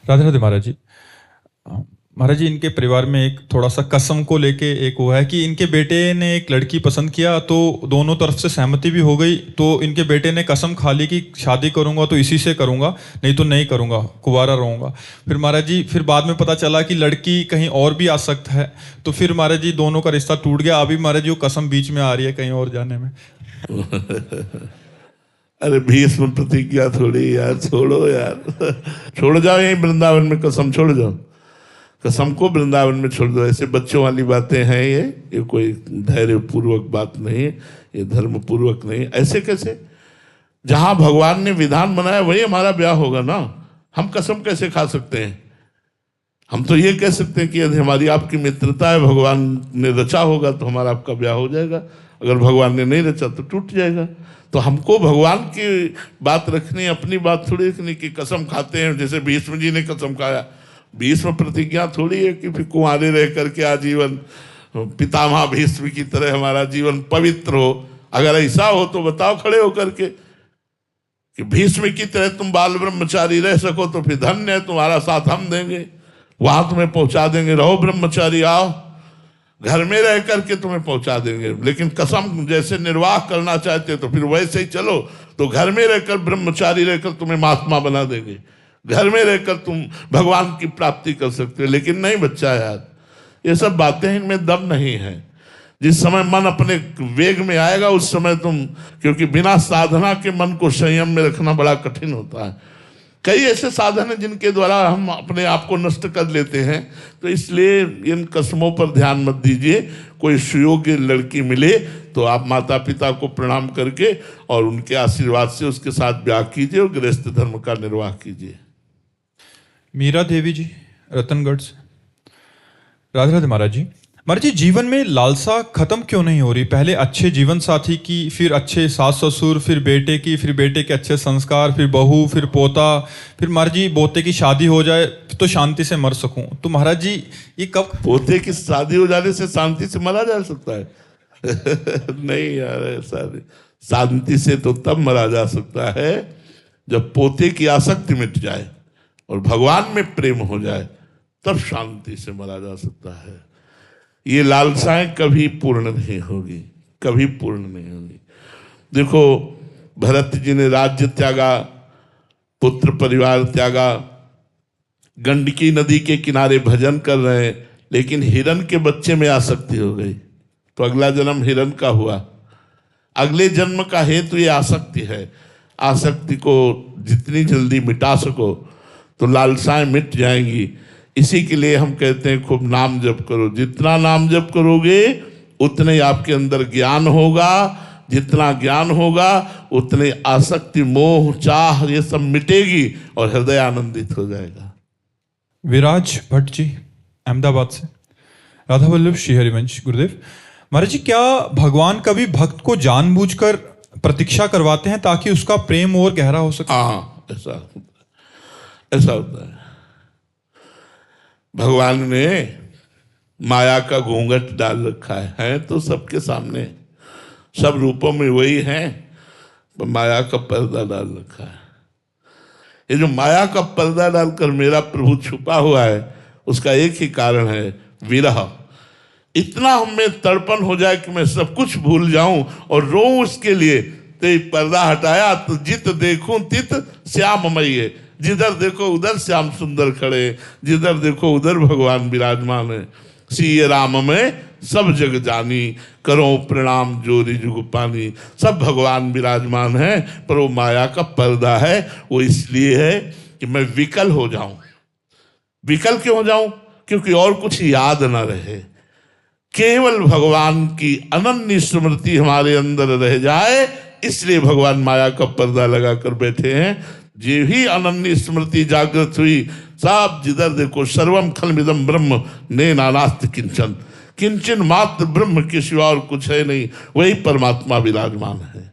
राधे राधे महाराज जी। महाराज जी, इनके परिवार में एक थोड़ा सा कसम को लेके एक वो है कि इनके बेटे ने एक लड़की पसंद किया तो दोनों तरफ से सहमति भी हो गई, तो इनके बेटे ने कसम खा ली कि शादी करूंगा तो इसी से करूंगा, नहीं तो नहीं करूंगा, कुंवारा रहूंगा। फिर महाराज जी, फिर बाद में पता चला कि लड़की कहीं और भी आसक्त है, तो फिर महाराज जी दोनों का रिश्ता टूट गया। अभी महाराज जी वो कसम बीच में आ रही है कहीं और जाने में। अरे भीष्म प्रतिज्ञा थोड़ी यार, छोड़ो यार, छोड़ जाओ यही वृंदावन में कसम छोड़ जाओ, कसम को वृंदावन में छोड़ दो। ऐसे बच्चों वाली बातें हैं ये कोई धैर्य पूर्वक बात नहीं, ये धर्म पूर्वक नहीं। ऐसे कैसे, जहां भगवान ने विधान बनाया वही हमारा ब्याह होगा ना। हम कसम कैसे खा सकते हैं? हम तो ये कह सकते हैं कि यदि हमारी आपकी मित्रता है, भगवान ने रचा होगा तो हमारा आपका ब्याह हो जाएगा, अगर भगवान ने नहीं रचा तो टूट जाएगा। तो हमको भगवान की बात रखनी, अपनी बात थोड़ी रखनी कि कसम खाते हैं जैसे भीष्म जी ने कसम खाया। भीष्म प्रतिज्ञा थोड़ी है कि फिर कुंवारे रह करके आजीवन पितामह भीष्म की तरह हमारा जीवन पवित्र हो। अगर ऐसा हो तो बताओ खड़े होकर के कि भीष्म की तरह तुम बाल ब्रह्मचारी रह सको तो फिर धन्य है, तुम्हारा साथ हम देंगे, वहां तुम्हें पहुंचा देंगे, रहो ब्रह्मचारी, आओ घर में रह करके तुम्हें पहुंचा देंगे। लेकिन कसम जैसे निर्वाह करना चाहते तो फिर वैसे ही चलो, तो घर में रहकर ब्रह्मचारी रहकर तुम्हें महात्मा बना देंगे, घर में रहकर तुम भगवान की प्राप्ति कर सकते हो। लेकिन नहीं बच्चा यार, ये सब बातें इनमें दम नहीं है। जिस समय मन अपने वेग में आएगा उस समय तुम, क्योंकि बिना साधना के मन को संयम में रखना बड़ा कठिन होता है। कई ऐसे साधन हैं जिनके द्वारा हम अपने आप को नष्ट कर लेते हैं, तो इसलिए इन कसमों पर ध्यान मत दीजिए। कोई सुयोग्य लड़की मिले तो आप माता पिता को प्रणाम करके और उनके आशीर्वाद से उसके साथ ब्याह कीजिए और गृहस्थ धर्म का निर्वाह कीजिए। मीरा देवी जी, रतनगढ़ से। राधे राधे महाराज जी। महाराज जी, जीवन में लालसा खत्म क्यों नहीं हो रही? पहले अच्छे जीवन साथी की, फिर अच्छे सास ससुर, फिर बेटे की, फिर बेटे के अच्छे संस्कार, फिर बहू, फिर पोता, फिर महाराज जी पोते की शादी हो जाए तो शांति से मर सकूं। तो महाराज जी ये कब? पोते की शादी हो जाने से शांति से मरा जा सकता है? नहीं यार, ऐसा नहीं। शांति से तो तब मरा जा सकता है जब पोते की आसक्ति मिट जाए और भगवान में प्रेम हो जाए, तब शांति से मरा जा सकता है। ये लालसाएं कभी पूर्ण नहीं होगी, कभी पूर्ण नहीं होगी। देखो, भरत जी ने राज्य त्यागा, पुत्र परिवार त्यागा, गंडकी नदी के किनारे भजन कर रहे हैं, लेकिन हिरण के बच्चे में आसक्ति हो गई तो अगला जन्म हिरण का हुआ। अगले जन्म का हेतु ये आसक्ति है। आसक्ति को जितनी जल्दी मिटा सको तो लालसाएं मिट जाएंगी। इसी के लिए हम कहते हैं खूब नाम जप करो। जितना नाम जप करोगे उतने ही आपके अंदर ज्ञान होगा, जितना ज्ञान होगा उतने आसक्ति, मोह, चाह ये सब मिटेगी और हृदय आनंदित हो जाएगा। विराज भट्ट जी, अहमदाबाद से। राधा वल्लभ श्री हरिवंश गुरुदेव। महाराज जी, क्या भगवान कभी भक्त को जानबूझकर प्रतीक्षा करवाते हैं ताकि उसका प्रेम और गहरा हो सके? हाँ, ऐसा होता है। भगवान ने माया का घूंघट डाल रखा है तो सबके सामने, सब रूपों में वही है, पर माया का पर्दा डाल रखा है। ये जो माया का पर्दा डालकर मेरा प्रभु छुपा हुआ है, उसका एक ही कारण है, विरह। इतना हमें तड़पन हो जाए कि मैं सब कुछ भूल जाऊं और रोऊं उसके लिए, तो ये पर्दा हटाया तो जित देखूं तित श्याममयी है। जिधर देखो उधर श्याम सुंदर खड़े, जिधर देखो उधर भगवान विराजमान है। सिय राम में सब जग जानी, करो प्रणाम जोरी जुग पानी। सब भगवान विराजमान है, पर वो माया का पर्दा है। वो इसलिए है कि मैं विकल हो जाऊं। विकल क्यों हो जाऊं? क्योंकि और कुछ याद ना रहे, केवल भगवान की अनन्य स्मृति हमारे अंदर रह जाए, इसलिए भगवान माया का पर्दा लगा कर बैठे हैं। जे ही अनन्य स्मृति जागृत हुई, सब जिधर देखो सर्वम खलमिदम ब्रह्म ने नानास्त किंचन, किंचन मात्र ब्रह्म के सिवा और कुछ है नहीं, वही परमात्मा विराजमान है।